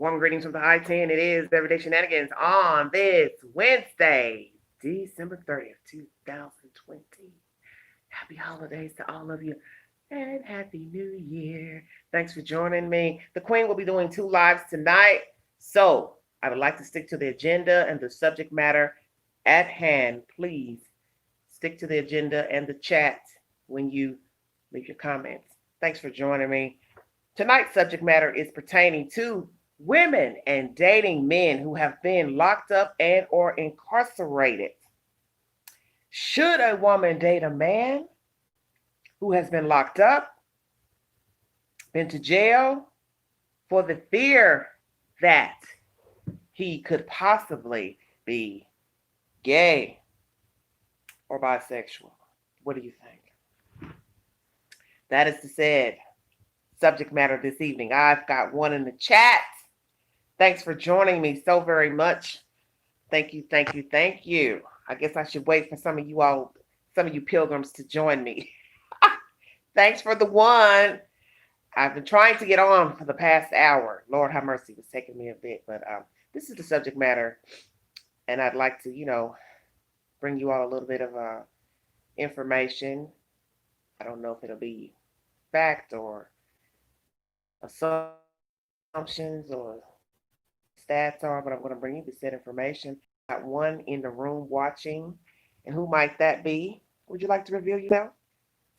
Warm greetings from the high 10. It is Everyday Shenanigans on this Wednesday, December 30th, 2020. Happy holidays to all of you and Happy New Year. Thanks for joining me. The Queen will be doing 2 lives tonight. So I would like to stick to the agenda and the subject matter at hand. Please stick to the agenda and the chat when you leave your comments. Thanks for joining me. Tonight's subject matter is pertaining to women and dating men who have been locked up and or incarcerated. Should a woman date a man who has been locked up, been to jail for the fear that he could possibly be gay or bisexual? What do you think? That is the said subject matter this evening. I've got one in the chat. Thanks for joining me so very much. Thank you, thank you, thank you. I guess I should wait for some of you pilgrims to join me. Thanks for the one. I've been trying to get on for the past hour. Lord have mercy, it was taking me a bit, but this is the subject matter, and I'd like to, bring you all a little bit of information. I don't know if it'll be fact or assumptions or stats are, but I'm going to bring you the said information. Got one in the room watching, and who might that be? Would you like to reveal yourself?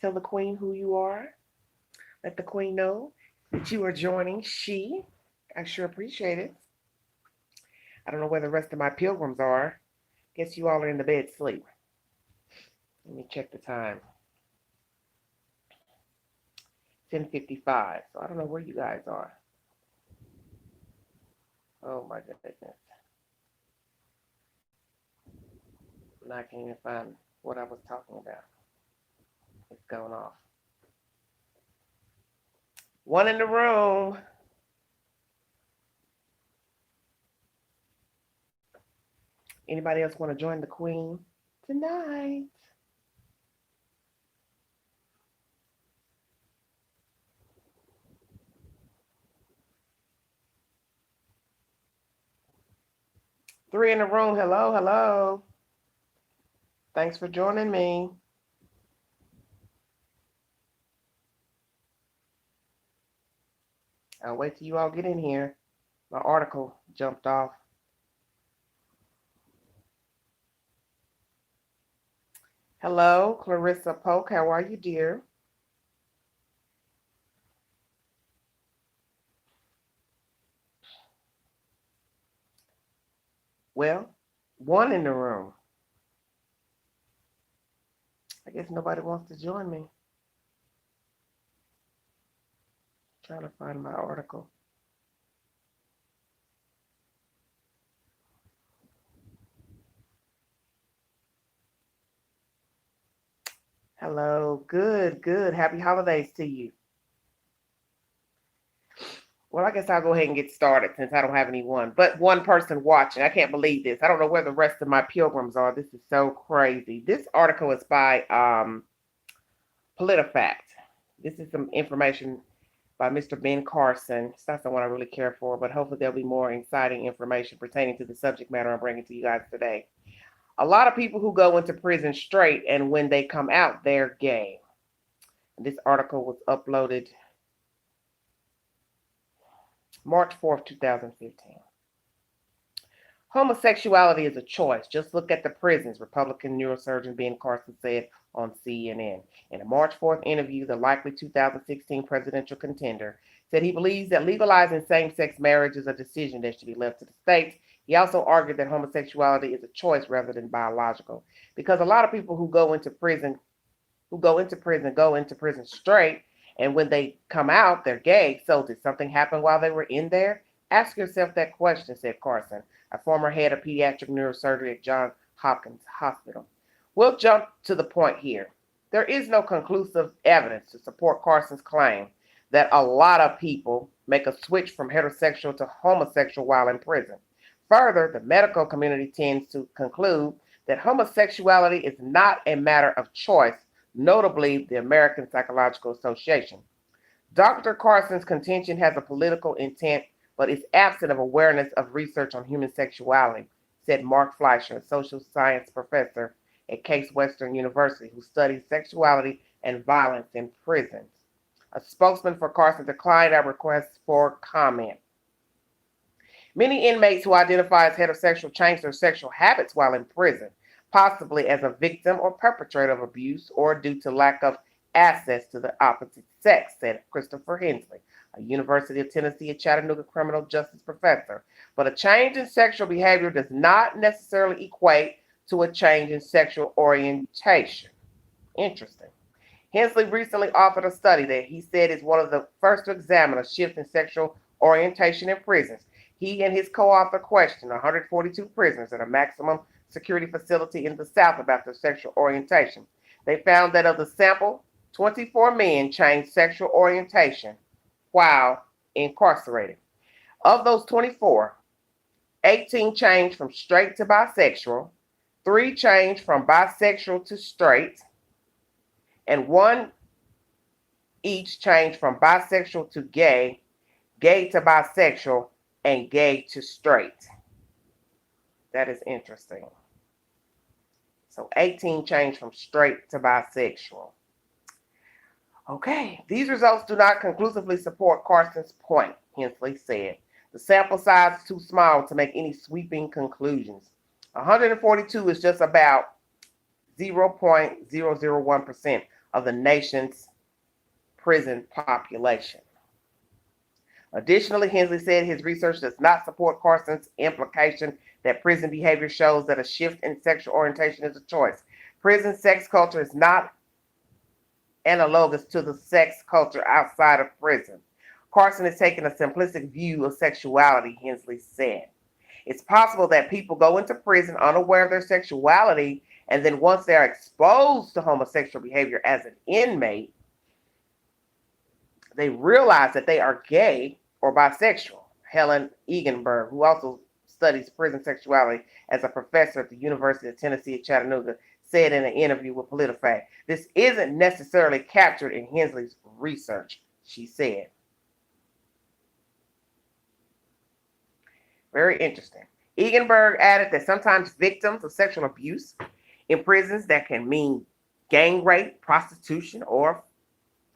Tell the Queen who you are. Let the Queen know that you are joining. I sure appreciate it. I don't know where the rest of my pilgrims are. Guess you all are in the bed sleep. Let me check the time. 10:55. So I don't know where you guys are. Oh my goodness. I can't even find what I was talking about. It's going off. One in the room. Anybody else want to join the Queen tonight? Three in the room. Hello, hello. Thanks for joining me. I'll wait till you all get in here. My article jumped off. Hello, Clarissa Polk. How are you, dear? Well, one in the room. I guess nobody wants to join me. Trying to find my article. Hello. Good, good. Happy holidays to you. Well, I guess I'll go ahead and get started since I don't have anyone but one person watching. I can't believe this. I don't know where the rest of my pilgrims are. This is so crazy. This article is by PolitiFact. This is some information by Mr. Ben Carson. It's not someone I really care for, but hopefully there'll be more exciting information pertaining to the subject matter I'm bringing to you guys today. A lot of people who go into prison straight, and when they come out, they're gay. This article was uploaded March 4th, 2015. Homosexuality is a choice. Just look at the prisons, Republican neurosurgeon Ben Carson said on CNN. In a March 4th interview, the likely 2016 presidential contender said he believes that legalizing same-sex marriage is a decision that should be left to the states. He also argued that homosexuality is a choice rather than biological, because a lot of people who go into prison straight, and when they come out, they're gay. So did something happen while they were in there? Ask yourself that question, said Carson, a former head of pediatric neurosurgery at Johns Hopkins Hospital. We'll jump to the point here. There is no conclusive evidence to support Carson's claim that a lot of people make a switch from heterosexual to homosexual while in prison. Further, the medical community tends to conclude that homosexuality is not a matter of choice, notably the American Psychological Association. Dr. Carson's contention has a political intent but is absent of awareness of research on human sexuality, said Mark Fleischer, a social science professor at Case Western University, who studies sexuality and violence in prisons. A spokesman for Carson declined our request for comment. Many inmates who identify as heterosexual change their sexual habits while in prison, possibly as a victim or perpetrator of abuse or due to lack of access to the opposite sex, said Christopher Hensley, a University of Tennessee at Chattanooga criminal justice professor. But a change in sexual behavior does not necessarily equate to a change in sexual orientation. Interesting. Hensley recently authored a study that he said is one of the first to examine a shift in sexual orientation in prisons. He and his co-author questioned 142 prisoners at a maximum security facility in the South about their sexual orientation. They found that of the sample, 24 men changed sexual orientation while incarcerated. Of those 24, 18 changed from straight to bisexual, 3 changed from bisexual to straight, and 1 each changed from bisexual to gay, gay to bisexual, and gay to straight. That is interesting. So 18 changed from straight to bisexual. Okay, these results do not conclusively support Carson's point, Hensley said. The sample size is too small to make any sweeping conclusions. 142 is just about 0.001% of the nation's prison population. Additionally, Hensley said his research does not support Carson's implication that prison behavior shows that a shift in sexual orientation is a choice. Prison sex culture is not analogous to the sex culture outside of prison. Carson is taking a simplistic view of sexuality, Hensley said. It's possible that people go into prison unaware of their sexuality, and then once they are exposed to homosexual behavior as an inmate, they realize that they are gay or bisexual. Helen Eganberg, who also studies prison sexuality as a professor at the University of Tennessee at Chattanooga, said in an interview with PolitiFact, "This isn't necessarily captured in Hensley's research," she said. Very interesting. Eganberg added that sometimes victims of sexual abuse in prisons that can mean gang rape, prostitution, or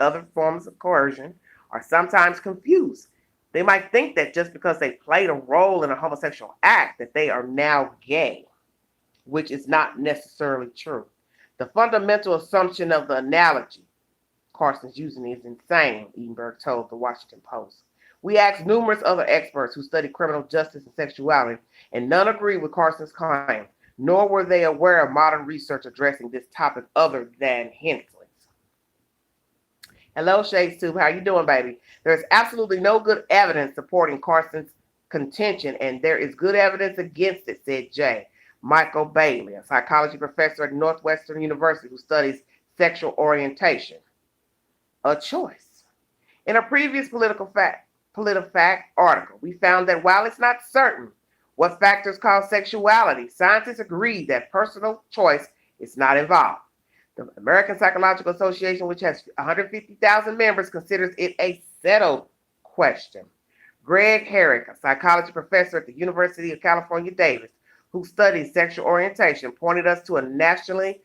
other forms of coercion are sometimes confused. They might think that just because they played a role in a homosexual act that they are now gay, which is not necessarily true. The fundamental assumption of the analogy Carson's using is insane, Eganberg told the Washington Post. We asked numerous other experts who study criminal justice and sexuality, and none agreed with Carson's claim, nor were they aware of modern research addressing this topic other than Hensley's. Hello, Shades Tube. How you doing, baby? There's absolutely no good evidence supporting Carson's contention, and there is good evidence against it, said J. Michael Bailey, a psychology professor at Northwestern University who studies sexual orientation. A choice. In a previous PolitiFact article, we found that while it's not certain what factors cause sexuality, scientists agree that personal choice is not involved. The American Psychological Association, which has 150,000 members, considers it a settled question. Greg Herrick, a psychology professor at the University of California, Davis, who studies sexual orientation, pointed us to a nationally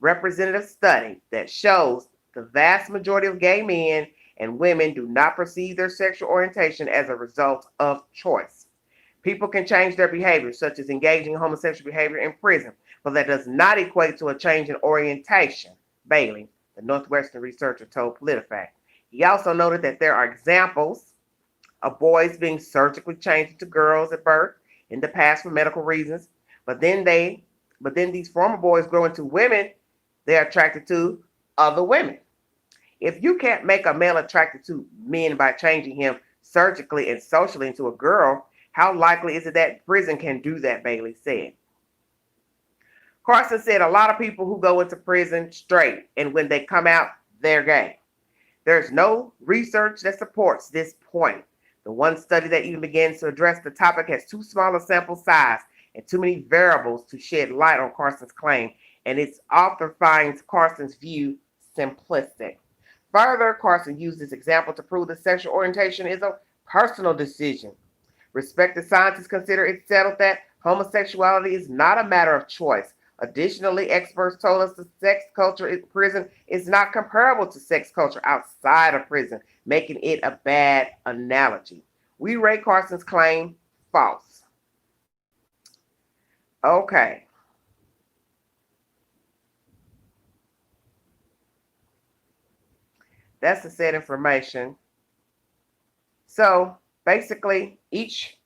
representative study that shows the vast majority of gay men and women do not perceive their sexual orientation as a result of choice. People can change their behavior, such as engaging in homosexual behavior in prison, but that does not equate to a change in orientation, Bailey, the Northwestern researcher, told PolitiFact. He also noted that there are examples of boys being surgically changed into girls at birth in the past for medical reasons, but then these former boys grow into women they're attracted to other women. If you can't make a male attracted to men by changing him surgically and socially into a girl, how likely is it that prison can do that, Bailey said. Carson said a lot of people who go into prison straight, and when they come out, they're gay. There's no research that supports this point. The one study that even begins to address the topic has too small a sample size and too many variables to shed light on Carson's claim, and its author finds Carson's view simplistic. Further, Carson used this example to prove that sexual orientation is a personal decision Respected scientists consider it settled that homosexuality is not a matter of choice. Additionally, experts told us the sex culture in prison is not comparable to sex culture outside of prison, making it a bad analogy. We rate Carson's claim false. Okay. That's the said information. So basically, each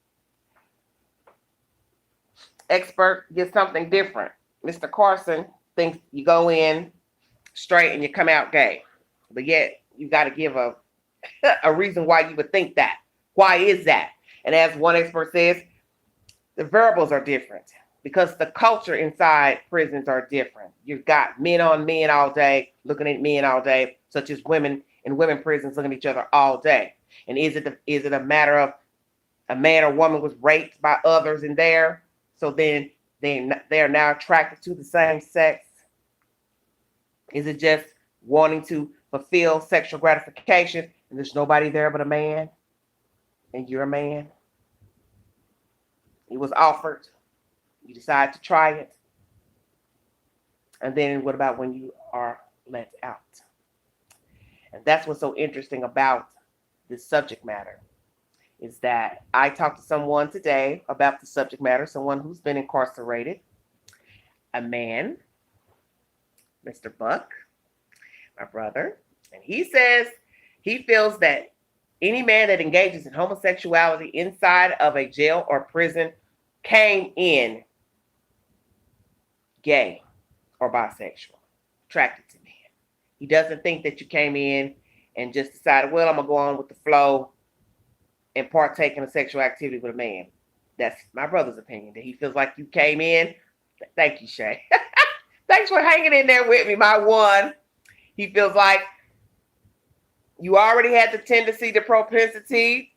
expert gets something different. Mr. Carson thinks you go in straight and you come out gay, but yet you got to give a reason why you would think that. Why is that? And as one expert says, the variables are different because the culture inside prisons are different. You've got men on men all day, looking at men all day, such as women in women prisons looking at each other all day. And is it a matter of a man or woman was raped by others in there, so then they are now attracted to the same sex? Is it just wanting to fulfill sexual gratification and there's nobody there but a man and you're a man? It was offered. You decide to try it. And then what about when you are let out? And that's what's so interesting about this subject matter, is that I talked to someone today about the subject matter, someone who's been incarcerated, a man, Mr. Buck, my brother, and he says he feels that any man that engages in homosexuality inside of a jail or prison came in gay or bisexual, attracted to men. He doesn't think that you came in and just decided, well, I'm going to go on with the flow and partake in a sexual activity with a man. That's my brother's opinion, that he feels like you came in. Thank you, Shay. Thanks for hanging in there with me, my one. He feels like you already had the tendency, the propensity.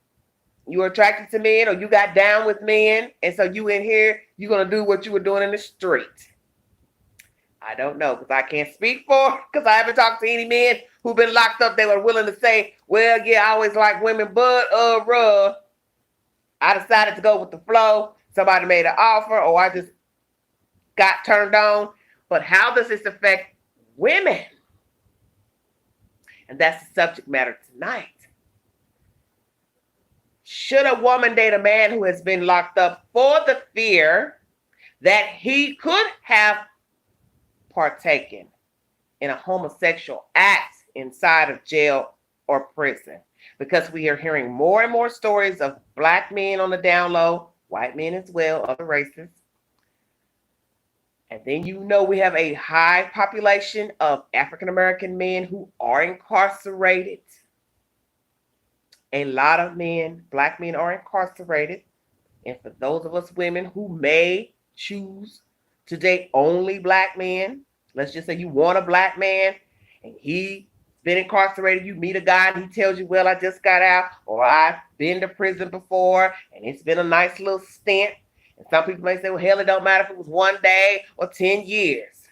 You were attracted to men or you got down with men. And so you in here, you're going to do what you were doing in the street. I don't know because I can't speak for, because I haven't talked to any men who've been locked up. They were willing to say, well, yeah, I always like women, but I decided to go with the flow. Somebody made an offer or I just got turned on. But how does this affect women? And that's the subject matter tonight. Should a woman date a man who has been locked up for the fear that he could have partaken in a homosexual act inside of jail or prison? Because we are hearing more and more stories of black men on the down low, white men as well, other races. And then we have a high population of African American men who are incarcerated. A lot of men, black men, are incarcerated. And for those of us women who may choose to date only black men, let's just say you want a black man and he's been incarcerated, you meet a guy and he tells you, well, I just got out, or I've been to prison before and it's been a nice little stint. And some people may say, well, hell, it don't matter if it was 1 day or 10 years.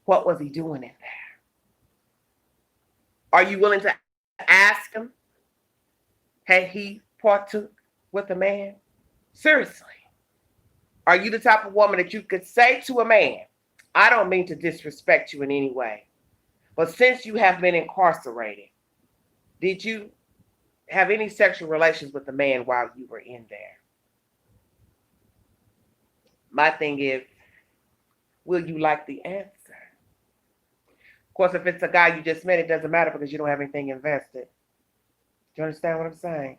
What was he doing in there? Are you willing to ask him? Had he partook with a man? Seriously. Are you the type of woman that you could say to a man, I don't mean to disrespect you in any way, but since you have been incarcerated, did you have any sexual relations with a man while you were in there? My thing is, will you like the answer? Of course, if it's a guy you just met, it doesn't matter because you don't have anything invested. Do you understand what I'm saying?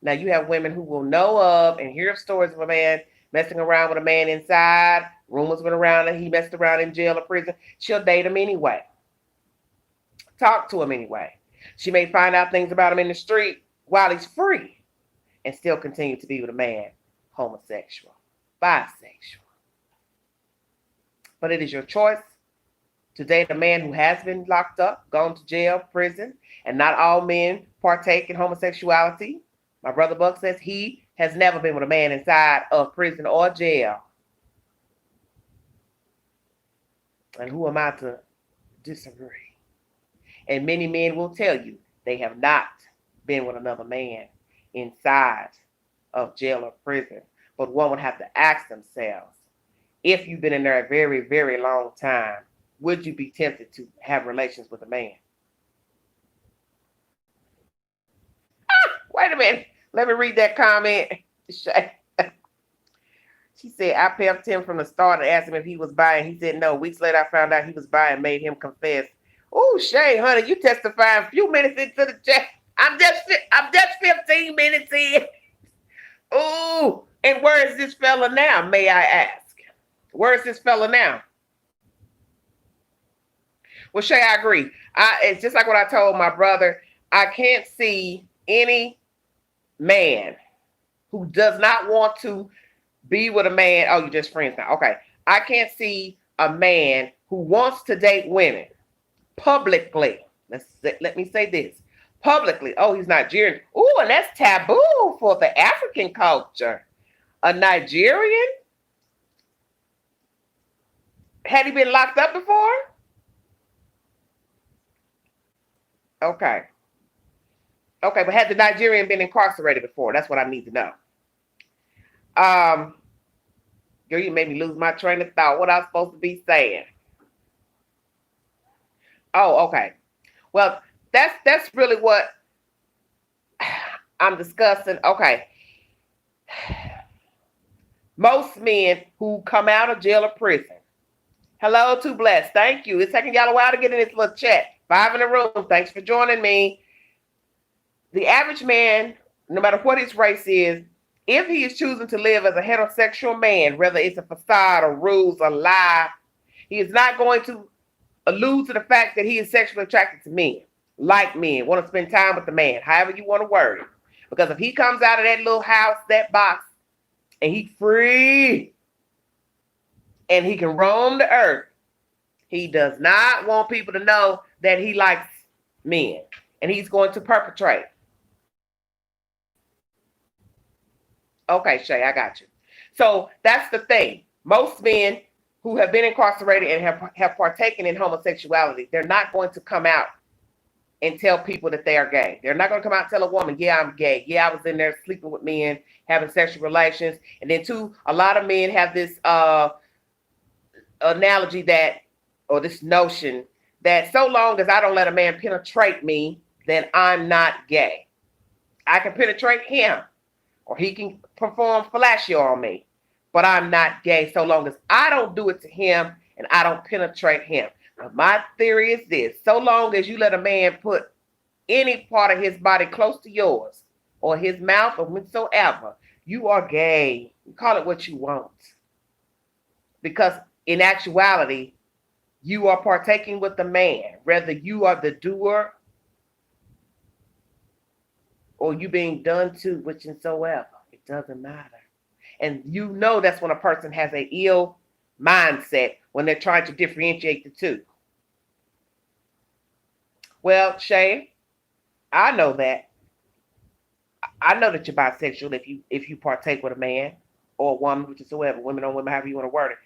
Now, you have women who will know of and hear stories of a man messing around with a man inside. Rumors went around that he messed around in jail or prison. She'll date him anyway. Talk to him anyway. She may find out things about him in the street while he's free and still continue to be with a man, homosexual, bisexual. But it is your choice to date a man who has been locked up, gone to jail, prison, and not all men partake in homosexuality. My brother Buck says he has never been with a man inside of prison or jail. And who am I to disagree? And many men will tell you they have not been with another man inside of jail or prison. But one would have to ask themselves, if you've been in there a very, very long time, would you be tempted to have relations with a man? Wait a minute. Let me read that comment. She said, I pimped him from the start and asked him if he was buying. He said no. Weeks later, I found out he was buying, made him confess. Oh, Shay, honey, you testifying a few minutes into the chat. I'm just 15 minutes in. Oh, and where is this fella now, may I ask? Where is this fella now? Well, Shay, I agree. It's just like what I told my brother. I can't see any man who does not want to be with a man. Oh, you're just friends now. Okay. I can't see a man who wants to date women publicly. Let me say this. Publicly. Oh, he's Nigerian. Oh, and that's taboo for the African culture. A Nigerian? Had he been locked up before? Okay. Okay, but had the Nigerian been incarcerated before? That's what I need to know. Girl, you made me lose my train of thought. What I was supposed to be saying. Oh, okay. Well, that's really what I'm discussing. Okay. Most men who come out of jail or prison. Hello, Too Blessed. Thank you. It's taking y'all a while to get in this little chat. 5 in the room. Thanks for joining me. The average man, no matter what his race is, if he is choosing to live as a heterosexual man, whether it's a facade or rules or lie, he is not going to allude to the fact that he is sexually attracted to men, like men, want to spend time with the man, however you want to word it. Because if he comes out of that little house, that box, and he's free, and he can roam the earth, he does not want people to know that he likes men, and he's going to perpetrate. Okay, Shay, I got you. So that's the thing. Most men who have been incarcerated and have partaken in homosexuality, they're not going to come out and tell people that they are gay. They're not going to come out and tell a woman, yeah, I'm gay. Yeah, I was in there sleeping with men, having sexual relations. And then two, a lot of men have this analogy that, or this notion that so long as I don't let a man penetrate me, then I'm not gay. I can penetrate him, or he can perform fellatio on me, but I'm not gay so long as I don't do it to him and I don't penetrate him. But my theory is this: so long as you let a man put any part of his body close to yours, or his mouth, or whatsoever, you are gay. You call it what you want. Because in actuality, you are partaking with the man, whether you are the doer or you being done to, which and so ever. It doesn't matter. And you know that's when a person has an ill mindset, when they're trying to differentiate the two. Well, Shay, I know that. I know that you're bisexual if you partake with a man or a woman, which is whoever, women on women, however you want to word it.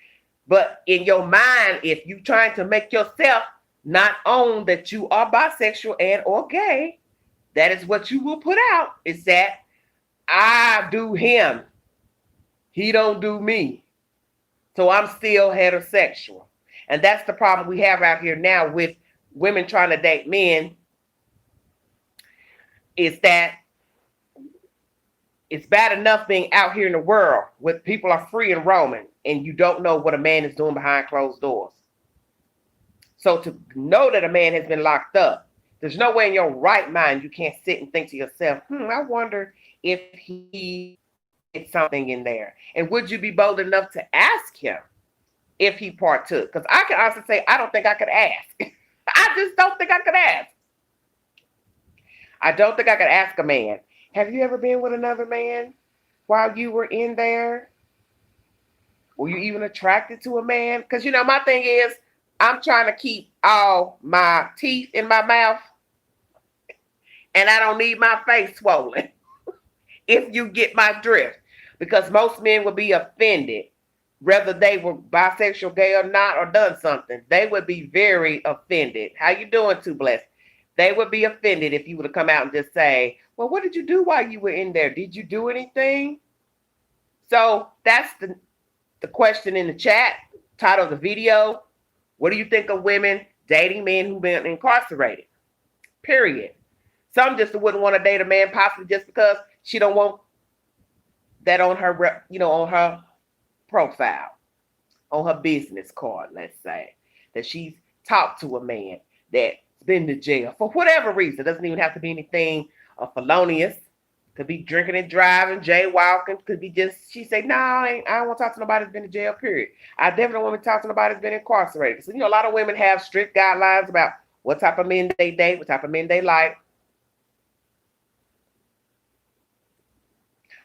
But in your mind, if you're trying to make yourself not own that you are bisexual and or gay, that is what you will put out, is that I do him, he don't do me, so I'm still heterosexual. And that's the problem we have out here now with women trying to date men, is that it's bad enough being out here in the world where people are free and roaming and you don't know what a man is doing behind closed doors. So to know that a man has been locked up, there's no way in your right mind you can't sit and think to yourself, I wonder if he did something in there. And would you be bold enough to ask him if he partook? Because I can honestly say, I don't think I could ask. I just don't think I could ask. I don't think I could ask a man, have you ever been with another man while you were in there? Were you even attracted to a man? Because, my thing is, I'm trying to keep all my teeth in my mouth, and I don't need my face swollen, if you get my drift. Because most men would be offended, whether they were bisexual, gay or not, or done something. They would be very offended. How you doing, Too Blessed? They would be offended if you were to come out and just say, well, what did you do while you were in there? Did you do anything? So that's the question in the chat, title of the video. What do you think of women dating men who've been incarcerated? Period. Some just wouldn't want to date a man possibly just because she don't want that on her, on her profile, on her business card, let's say, that she's talked to a man that's been to jail for whatever reason. It doesn't even have to be anything felonious. Could be drinking and driving, jaywalking. Could be just, she say, no, I don't want to talk to nobody that's been to jail, period. I definitely don't want to talk to nobody that's been incarcerated. So, a lot of women have strict guidelines about what type of men they date, what type of men they like.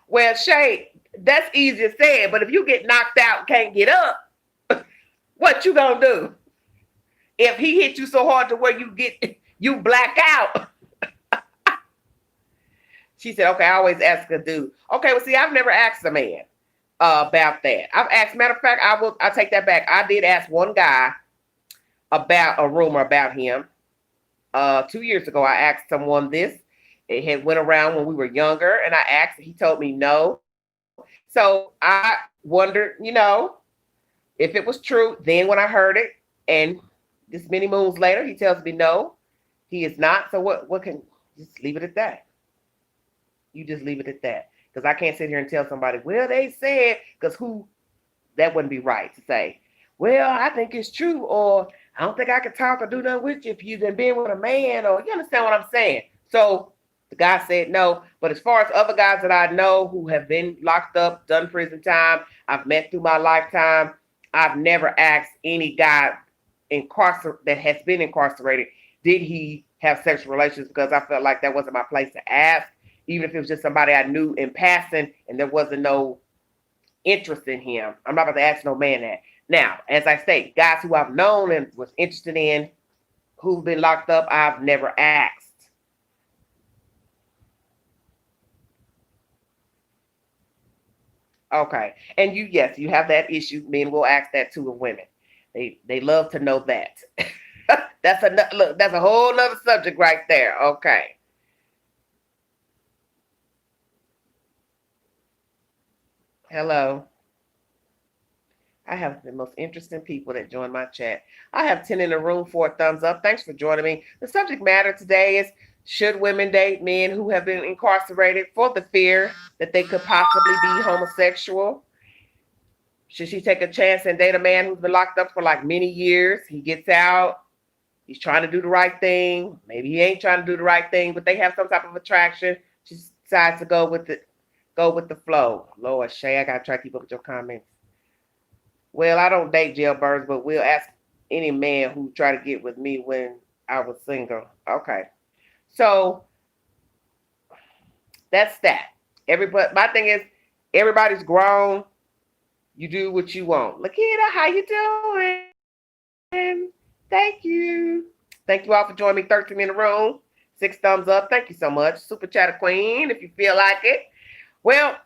Well, Shay, that's easier said, but if you get knocked out and can't get up, what you gonna do? If he hit you so hard to where you black out. She said, okay, I always ask a dude. Okay, well, see, I've never asked a man about that. I've asked, matter of fact, I'll take that back. I did ask one guy about a rumor about him. 2 years ago, I asked someone this. It had went around when we were younger, and I asked, he told me no. So I wondered, if it was true. Then when I heard it, and this many moons later, he tells me no, he is not. So what can, just leave it at that. You just leave it at that. Because I can't sit here and tell somebody, well, they said, because that wouldn't be right to say, well, I think it's true, or I don't think I can talk or do nothing with you if you've been with a man, or you understand what I'm saying? So the guy said no. But as far as other guys that I know who have been locked up, done prison time, I've met through my lifetime, I've never asked any guy that has been incarcerated, did he have sexual relations, because I felt like that wasn't my place to ask, even if it was just somebody I knew in passing and there wasn't no interest in him. I'm not about to ask no man that. Now, as I say, guys who I've known and was interested in, who've been locked up, I've never asked. Okay. And yes, you have that issue. Men will ask that too of women. They love to know that. That's a whole nother subject right there. Okay. Hello. I have the most interesting people that join my chat. I have 10 in the room, 4 thumbs up. Thanks for joining me. The subject matter today is, should women date men who have been incarcerated for the fear that they could possibly be homosexual? Should she take a chance and date a man who's been locked up for like many years? He gets out. He's trying to do the right thing. Maybe he ain't trying to do the right thing, but they have some type of attraction. She decides to go with the flow. Lord, Shay, I gotta try to keep up with your comments. Well, I don't date jailbirds, but we'll ask any man who tried to get with me when I was single. Okay. So that's that. My thing is, everybody's grown. You do what you want. Lakita, how you doing? Thank you. Thank you all for joining me. 13 in the room. 6 thumbs up. Thank you so much. Super Chatter Queen, if you feel like it. Well,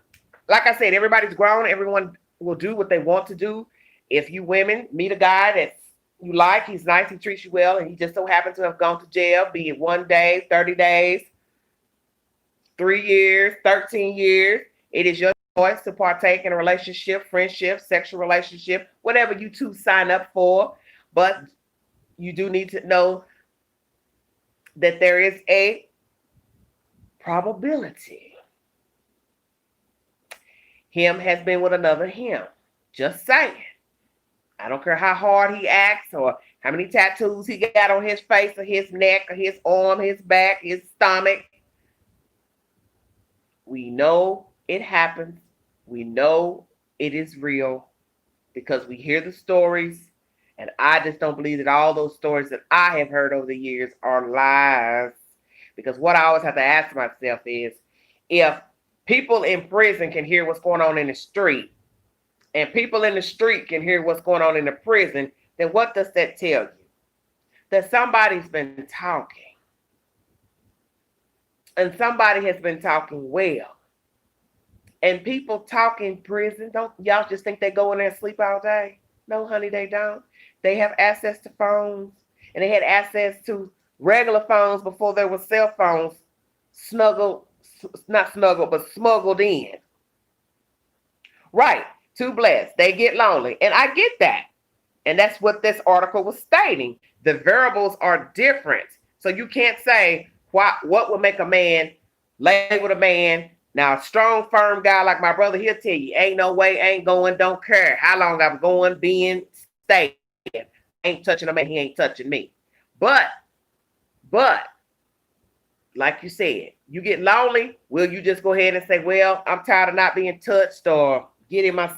like I said, everybody's grown. Everyone will do what they want to do. If you women meet a guy that you like, he's nice, he treats you well, and he just so happens to have gone to jail, be it 1 day, 30 days, 3 years, 13 years, it is your choice to partake in a relationship, friendship, sexual relationship, whatever you two sign up for. But you do need to know that there is a probability him has been with another him. Just saying. I don't care how hard he acts or how many tattoos he got on his face or his neck or his arm, his back, his stomach. We know it happens. We know it is real because we hear the stories. And I just don't believe that all those stories that I have heard over the years are lies. Because what I always have to ask myself is, if people in prison can hear what's going on in the street, and people in the street can hear what's going on in the prison, then what does that tell you? That somebody's been talking. And somebody has been talking well. And people talk in prison, don't y'all just think they go in there and sleep all day? No, honey, they don't. They have access to phones. And they had access to regular phones before there were cell phones smuggled in. Right. Too blessed. They get lonely. And I get that. And that's what this article was stating. The variables are different. So you can't say what would make a man lay with a man. Now, a strong, firm guy like my brother, he'll tell you, ain't no way, ain't going, don't care how long I'm going, being, staying. I ain't touching a man, he ain't touching me. But, but, like you said, you get lonely, will you just go ahead and say, well, I'm tired of not being touched or getting my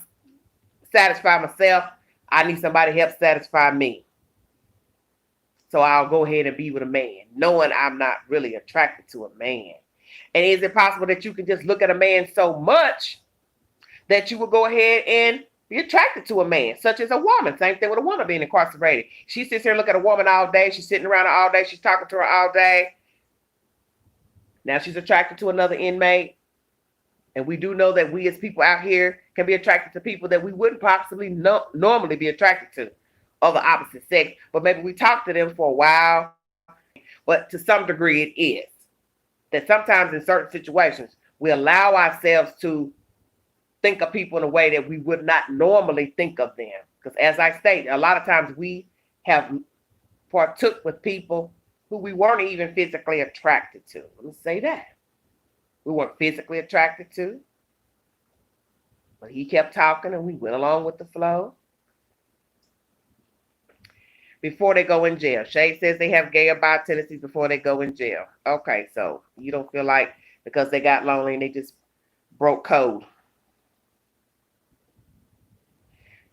satisfy myself. I need somebody to help satisfy me. So I'll go ahead and be with a man, knowing I'm not really attracted to a man. And is it possible that you can just look at a man so much that you will go ahead and be attracted to a man, such as a woman? Same thing with a woman being incarcerated. She sits here and look at a woman all day. She's sitting around her all day. She's talking to her all day. Now she's attracted to another inmate. And we do know that we as people out here can be attracted to people that we wouldn't possibly normally be attracted to, of the opposite sex. But maybe we talk to them for a while. But to some degree it is. That sometimes in certain situations, we allow ourselves to think of people in a way that we would not normally think of them. Because as I state, a lot of times we have partook with people who we weren't even physically attracted to. Let me say that. We weren't physically attracted to. But he kept talking and we went along with the flow. Before they go in jail. Shay says they have gay or bi tendencies before they go in jail. Okay, so you don't feel like because they got lonely and they just broke code.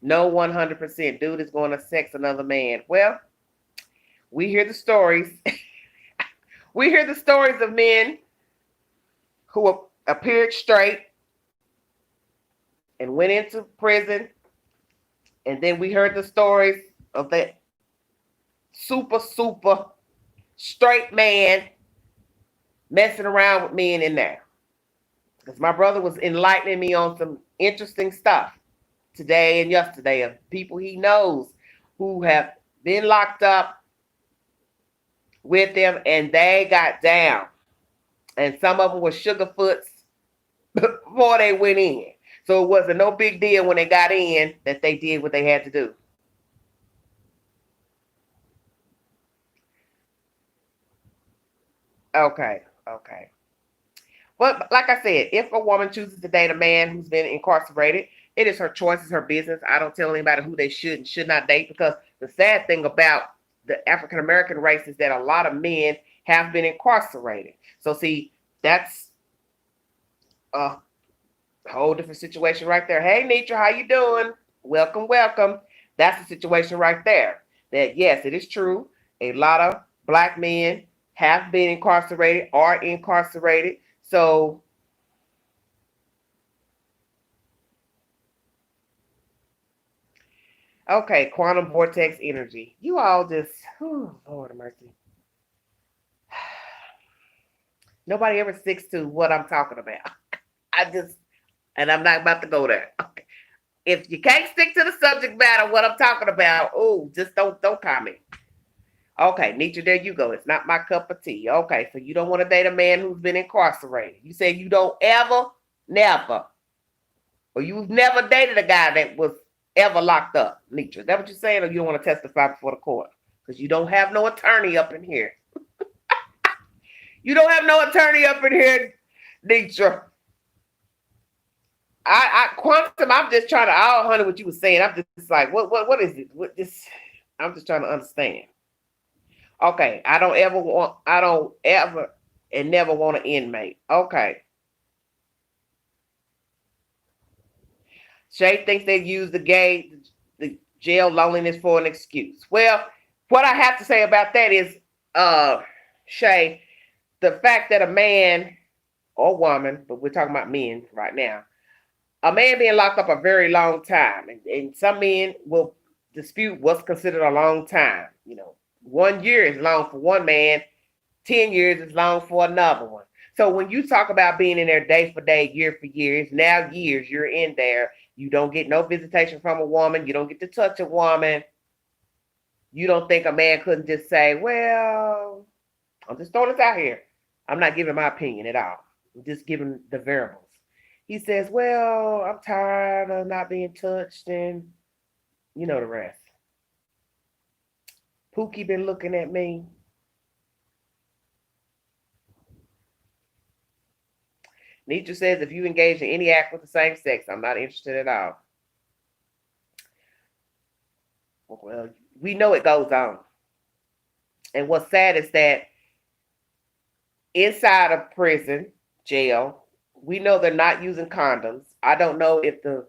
No 100% dude is going to sex another man. Well, we hear the stories. We hear the stories of men who appeared straight and went into prison. And then we heard the stories of that super straight man messing around with men in there. Because my brother was enlightening me on some interesting stuff today and yesterday of people he knows who have been locked up with him and they got down. And some of them were sugarfoots before they went in. So it wasn't no big deal when they got in that they did what they had to do. Okay. But like I said, if a woman chooses to date a man who's been incarcerated, it is her choice, it's her business. I don't tell anybody who they should and should not date because the sad thing about the African American race is that a lot of men have been incarcerated. So see, that's a whole different situation right there. Hey, Nitra, how you doing? Welcome. That's the situation right there. That yes, it is true. A lot of black men have been incarcerated, are incarcerated. So okay, quantum vortex energy. You all just, Lord of mercy. Nobody ever sticks to what I'm talking about. And I'm not about to go there. Okay. If you can't stick to the subject matter, what I'm talking about, just don't comment. Okay, Nietzsche, there you go. It's not my cup of tea. Okay, so you don't want to date a man who's been incarcerated. You say you don't ever, never, or you've never dated a guy that was ever locked up, Nietzsche. Is that what you're saying, or you don't want to testify before the court? Because you don't have no attorney up in here. You don't have no attorney up in here, Nietzsche. Quantum, I'm just trying to, honey, what you were saying. I'm just like, what is it? I'm just trying to understand. Okay, I don't ever and never want an inmate. Okay. Shay thinks they use the jail loneliness for an excuse. Well, what I have to say about that is, Shay, the fact that a man or woman, but we're talking about men right now, a man being locked up a very long time, and some men will dispute what's considered a long time. 1 year is long for one man, 10 years is long for another one. So when you talk about being in there day for day, year for year, it's now years you're in there. You don't get no visitation from a woman. You don't get to touch a woman. You don't think a man couldn't just say, well, I'm just throwing this out here. I'm not giving my opinion at all. I'm just giving the variables. he says, well, I'm tired of not being touched, and you know the rest. Pookie been looking at me. Nietzsche says, if you engage in any act with the same sex, I'm not interested at all. Well, we know it goes on. And what's sad is that inside of prison, jail, we know they're not using condoms. I don't know if the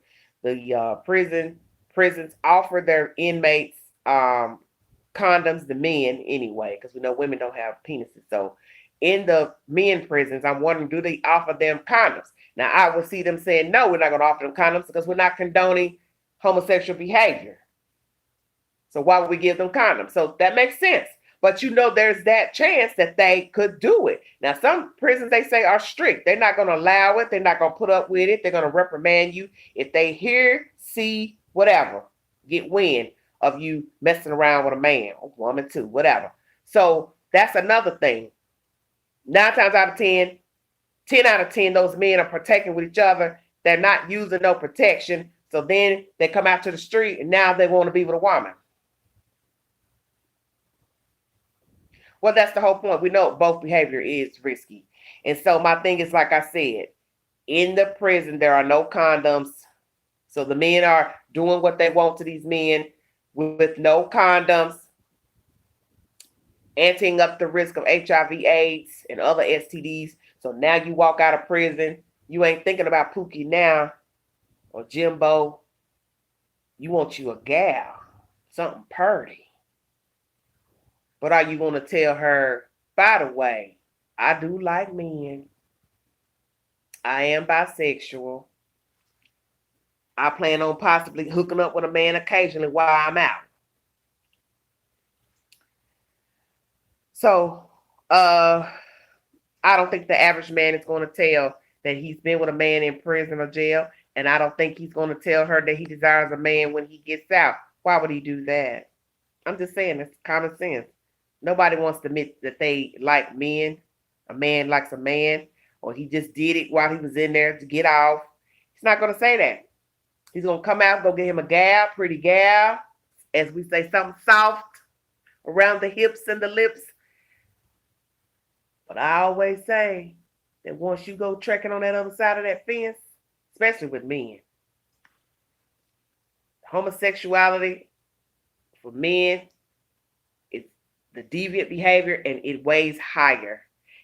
prisons offer their inmates condoms, the men anyway, because we know women don't have penises. So in the men prisons, I'm wondering, do they offer them condoms? Now I would see them saying, no, we're not going to offer them condoms because we're not condoning homosexual behavior. So why would we give them condoms? So that makes sense. But you know, there's that chance that they could do it. Now, some prisons, they say, are strict. They're not going to allow it. They're not going to put up with it. They're going to reprimand you if they hear, see, whatever, get wind of you messing around with a man or woman too, whatever. So that's another thing. 9 times out of 10, 10 out of 10, those men are protecting with each other. They're not using no protection. So then they come out to the street and now they want to be with a woman. Well, that's the whole point. We know both behavior is risky. And so my thing is, like I said, in the prison, there are no condoms. So the men are doing what they want to these men with no condoms, anteing up the risk of HIV, AIDS, and other STDs. So now you walk out of prison, you ain't thinking about Pookie now or Jimbo. You want you a gal, something purty. But are you going to tell her, by the way, I do like men. I am bisexual. I plan on possibly hooking up with a man occasionally while I'm out. So, I don't think the average man is going to tell that he's been with a man in prison or jail. And I don't think he's going to tell her that he desires a man when he gets out. Why would he do that? I'm just saying, it's common sense. Nobody wants to admit that they like men. A man likes a man, or he just did it while he was in there to get off. He's not going to say that. He's going to come out, go get him a gal, pretty gal, as we say, something soft around the hips and the lips. But I always say that once you go trekking on that other side of that fence, especially with men, homosexuality for men, the deviant behavior, and it weighs higher.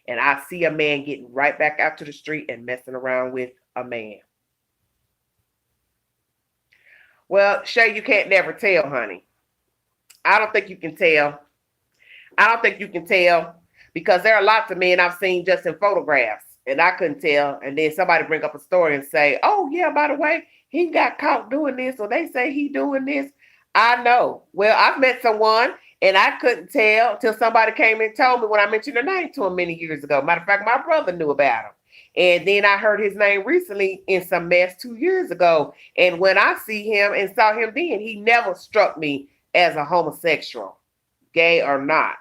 And I see a man getting right back out to the street and messing around with a man. Well, Shay, you can't never tell, honey. I don't think you can tell. I don't think you can tell because there are lots of men I've seen just in photographs and I couldn't tell. And then somebody bring up a story and say, oh, yeah, by the way, he got caught doing this, or they say he doing this. I know. Well, I've met someone and I couldn't tell until somebody came and told me when I mentioned her name to him many years ago. Matter of fact, my brother knew about him. And then I heard his name recently in some mess 2 years ago. And when I see him and saw him then, he never struck me as a homosexual, gay or not.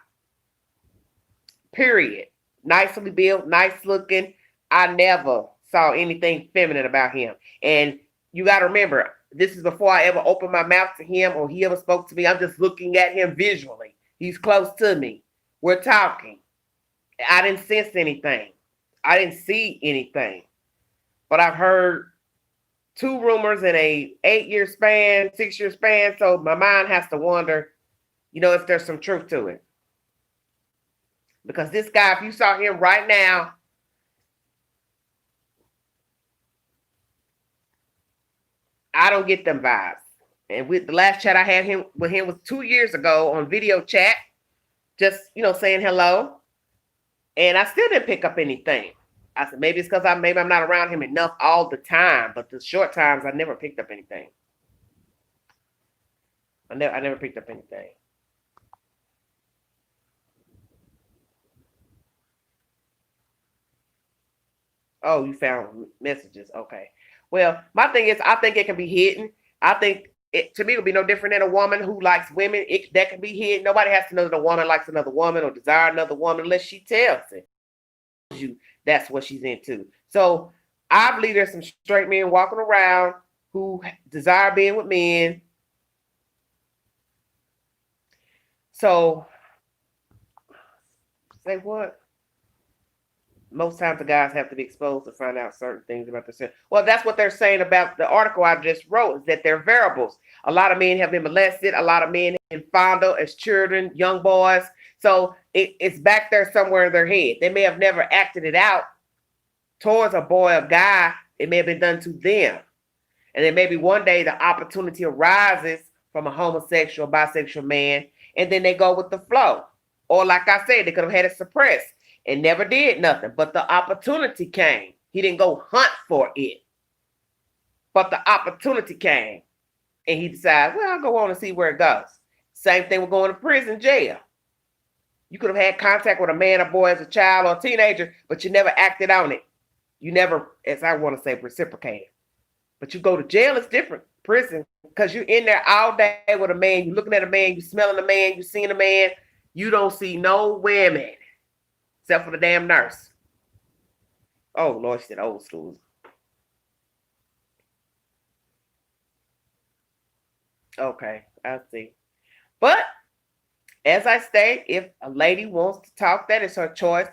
Period. Nicely built, nice looking. I never saw anything feminine about him. And you got to remember, this is before I ever opened my mouth to him or he ever spoke to me. I'm just looking at him visually. He's close to me. We're talking. I didn't sense anything. I didn't see anything. But I've heard 2 rumors in a 8-year span, 6-year span. So my mind has to wonder, if there's some truth to it. Because this guy, if you saw him right now, I don't get them vibes. And with the last chat I had with him was 2 years ago on video chat, just, saying hello. And I still didn't pick up anything. I said, maybe it's because I'm not around him enough all the time, but the short times I never picked up anything. I never picked up anything. Oh, you found messages. Okay. Well, my thing is, I think it can be hidden. I think to me, it would be no different than a woman who likes women. That can be hidden. Nobody has to know that a woman likes another woman or desire another woman unless she tells it. You that's what she's into. So I believe there's some straight men walking around who desire being with men. So, say what? Most times the guys have to be exposed to find out certain things about themselves. Well, that's what they're saying about the article I just wrote, is that they're variables. A lot of men have been molested. A lot of men have been fondled as children, young boys. So it's back there somewhere in their head. They may have never acted it out towards a boy or guy. It may have been done to them. And then maybe one day the opportunity arises from a homosexual, bisexual man, and then they go with the flow. Or like I said, they could have had it suppressed and never did nothing. But the opportunity came. He didn't go hunt for it. But the opportunity came. And he decided, well, I'll go on and see where it goes. Same thing with going to prison, jail. You could have had contact with a man or boy as a child or a teenager, but you never acted on it. You never, as I want to say, reciprocated. But you go to jail, it's different. Prison, because you're in there all day with a man. You're looking at a man. You're smelling a man. You're seeing a man. You don't see no women except for the damn nurse. Oh, Lord, she said old school. Okay, I see. But as I state, if a lady wants to talk, that is her choice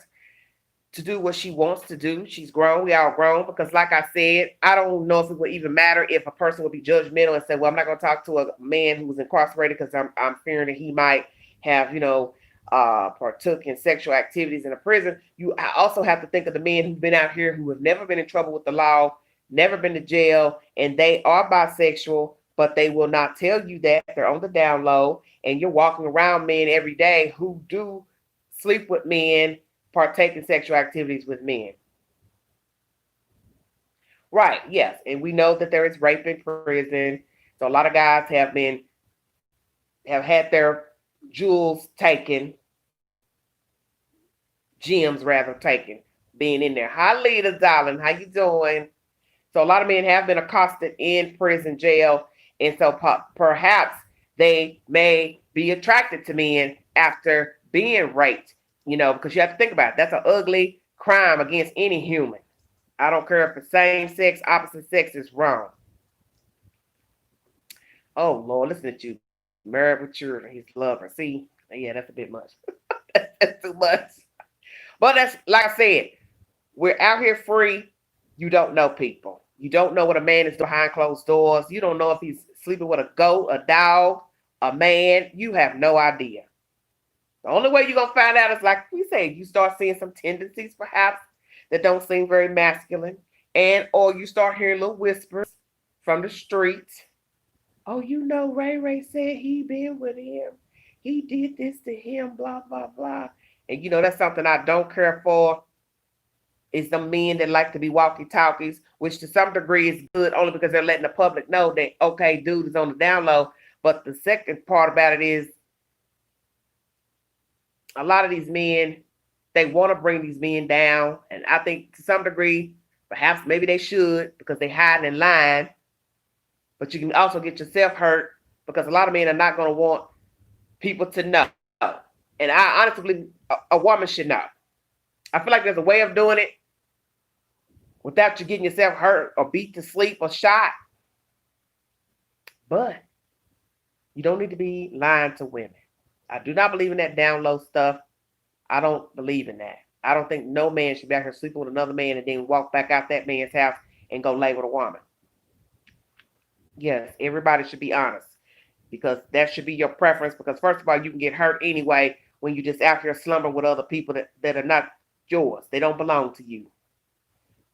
to do what she wants to do. She's grown. We all grown. Because like I said, I don't know if it would even matter if a person would be judgmental and say, well, I'm not going to talk to a man who's incarcerated because I'm fearing that he might have, partook in sexual activities in a prison. You also have to think of the men who've been out here who have never been in trouble with the law, never been to jail, and they are bisexual, but they will not tell you that. They're on the down low, and you're walking around men every day who do sleep with men, partake in sexual activities with men. Right, yes. And we know that there is rape in prison. So a lot of guys have had their jewels taken, gems rather taken, being in there. Hi Lita, darling, how you doing? So a lot of men have been accosted in prison, jail, and so perhaps they may be attracted to men after being raped. Because you have to think about it. That's an ugly crime against any human. I don't care if the same sex, opposite sex is wrong. Oh Lord, listen to you. Married with children, he's lover. See, yeah, that's a bit much. That's too much. But that's like I said, we're out here free. You don't know people. You don't know what a man is behind closed doors. You don't know if he's sleeping with a goat, a dog, a man. You have no idea. The only way you're gonna find out is like we say, you start seeing some tendencies perhaps that don't seem very masculine, and or you start hearing little whispers from the streets. Oh, Ray Ray said he been with him. He did this to him, blah, blah, blah. And that's something I don't care for. Is the men that like to be walkie talkies, which to some degree is good only because they're letting the public know that okay, dude is on the down low. But the second part about it is a lot of these men, they want to bring these men down. And I think to some degree, perhaps maybe they should because they hiding in line. But you can also get yourself hurt because a lot of men are not going to want people to know. And I honestly believe a woman should know. I feel like there's a way of doing it without you getting yourself hurt or beat to sleep or shot. But you don't need to be lying to women. I do not believe in that down low stuff. I don't believe in that. I don't think no man should be out here sleeping with another man and then walk back out that man's house and go lay with a woman. Yes, everybody should be honest because that should be your preference. Because first of all, you can get hurt anyway when you just out here slumbering with other people that are not yours. They don't belong to you.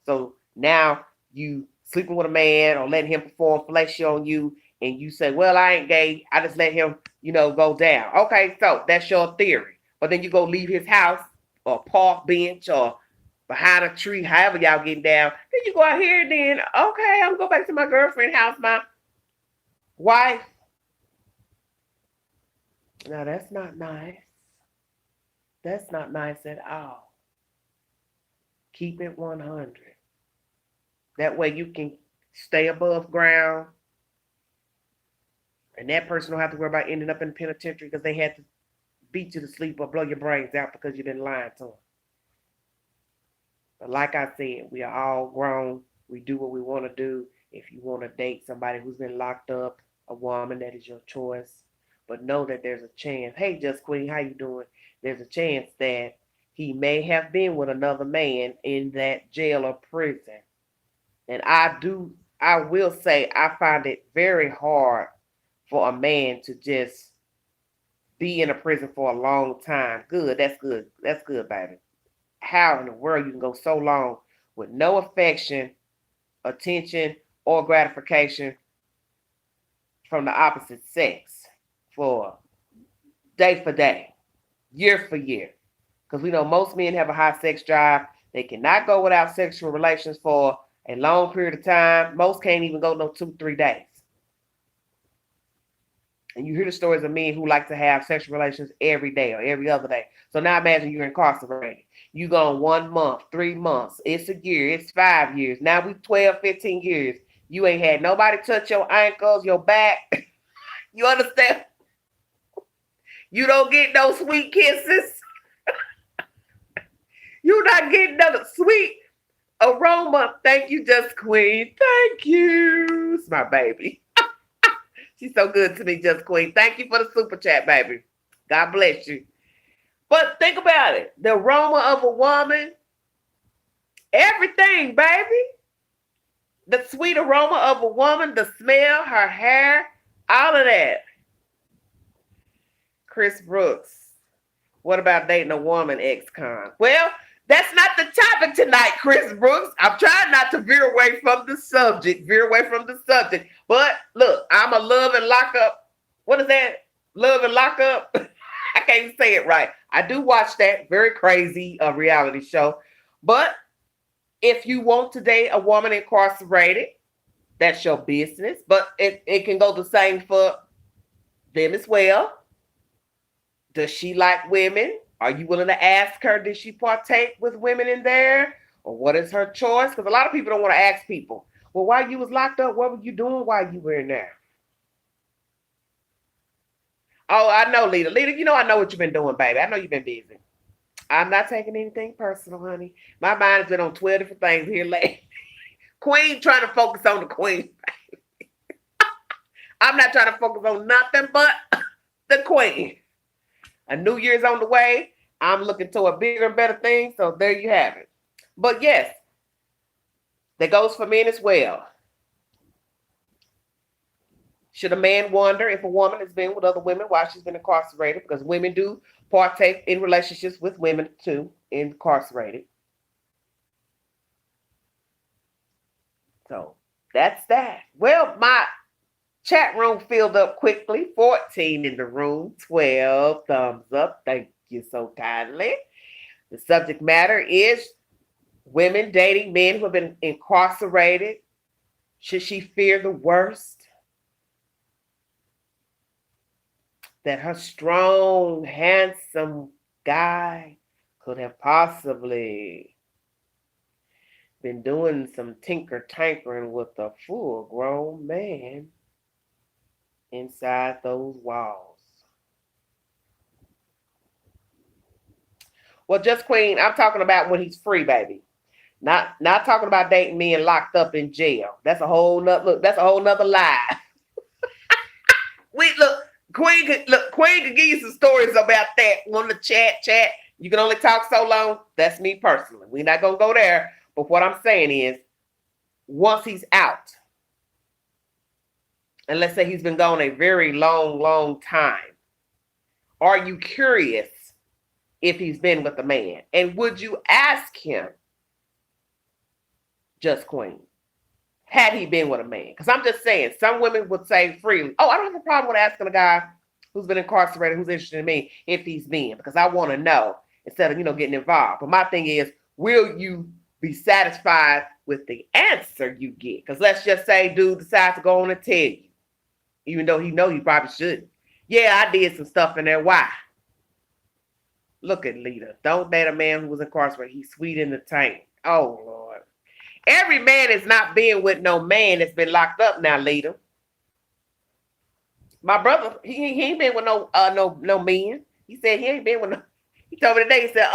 So now you sleeping with a man or letting him perform flesh on you, and you say, "Well, I ain't gay. I just let him, go down." Okay, so that's your theory. But then you go leave his house or park bench or behind a tree, however y'all getting down. Then you go out here and then, okay, I'm going back to my girlfriend's house, my wife. Now that's not nice. That's not nice at all. Keep it 100. That way you can stay above ground. And that person don't have to worry about ending up in the penitentiary because they had to beat you to sleep or blow your brains out because you've been lying to them. But like I said, we are all grown. We do what we want to do. If you want to date somebody who's been locked up, a woman, that is your choice. But know that there's a chance. Hey, Just Queen, how you doing? There's a chance that he may have been with another man in that jail or prison. And I will say, I find it very hard for a man to just be in a prison for a long time. Good, that's good. That's good, baby. How in the world you can go so long with no affection, attention, or gratification from the opposite sex for day for day, year for year? Because we know most men have a high sex drive. They cannot go without sexual relations for a long period of time. Most can't even go no 2-3 days. And you hear the stories of men who like to have sexual relations every day or every other day. So now imagine you're incarcerated. You gone 1 month, 3 months. It's a year. It's 5 years. Now we 12, 15 years. You ain't had nobody touch your ankles, your back. You understand? You don't get no sweet kisses. You're not getting no sweet aroma. Thank you, Just Queen. Thank you. It's my baby. She's so good to me, Just Queen. Thank you for the super chat, baby. God bless you. But think about it. The aroma of a woman, everything, baby. The sweet aroma of a woman, the smell, her hair, all of that. Chris Brooks. What about dating a woman, ex-con? Well, that's not the topic tonight, Chris Brooks. I'm trying not to veer away from the subject. But look, I'm a love and lock up. What is that? Love and lock up? I can't even say it right. I do watch that very crazy reality show. But if you want to date a woman incarcerated, that's your business. But it can go the same for them as well. Does she like women? Are you willing to ask her, did she partake with women in there? Or what is her choice? Because a lot of people don't want to ask people, well, while you was locked up, what were you doing while you were in there? Oh, I know, Lita. Lita, you know I know what you've been doing, baby. I know you've been busy. I'm not taking anything personal, honey. My mind has been on 12 different things here lately. Queen trying to focus on the queen. I'm not trying to focus on nothing but the queen. A new year's on the way. I'm looking toward bigger and better things. So there you have it. But yes, that goes for men as well. Should a man wonder if a woman has been with other women while she's been incarcerated? Because women do partake in relationships with women too, incarcerated. So that's that. Well, my chat room filled up quickly. 14 in the room, 12 thumbs up. Thank you so kindly. The subject matter is women dating men who have been incarcerated. Should she fear the worst? That her strong, handsome guy could have possibly been doing some tinker-tankering with a full-grown man inside those walls. Well, Just Queen, I'm talking about when he's free, baby. Not talking about dating men locked up in jail. That's a whole nother lie. Queen could give you some stories about that on the chat. You can only talk so long. That's me personally. We're not gonna go there. But what I'm saying is, once he's out, and let's say he's been gone a very long time, are you curious if he's been with a man? And would you ask him, Just Queen, had he been with a man? Because I'm just saying, some women would say freely, oh, I don't have a problem with asking a guy who's been incarcerated, who's interested in me, if he's been, because I want to know instead of, getting involved. But my thing is, will you be satisfied with the answer you get? Because let's just say dude decides to go on and tell you, even though he probably shouldn't. Yeah, I did some stuff in there. Why? Look at Lita. Don't date a man who was incarcerated. He's sweet in the tank. Oh, Lord. Every man is not being with no man that's been locked up now, Lita. My brother, he ain't been with no men. He said he ain't been with no. He told me today, he said,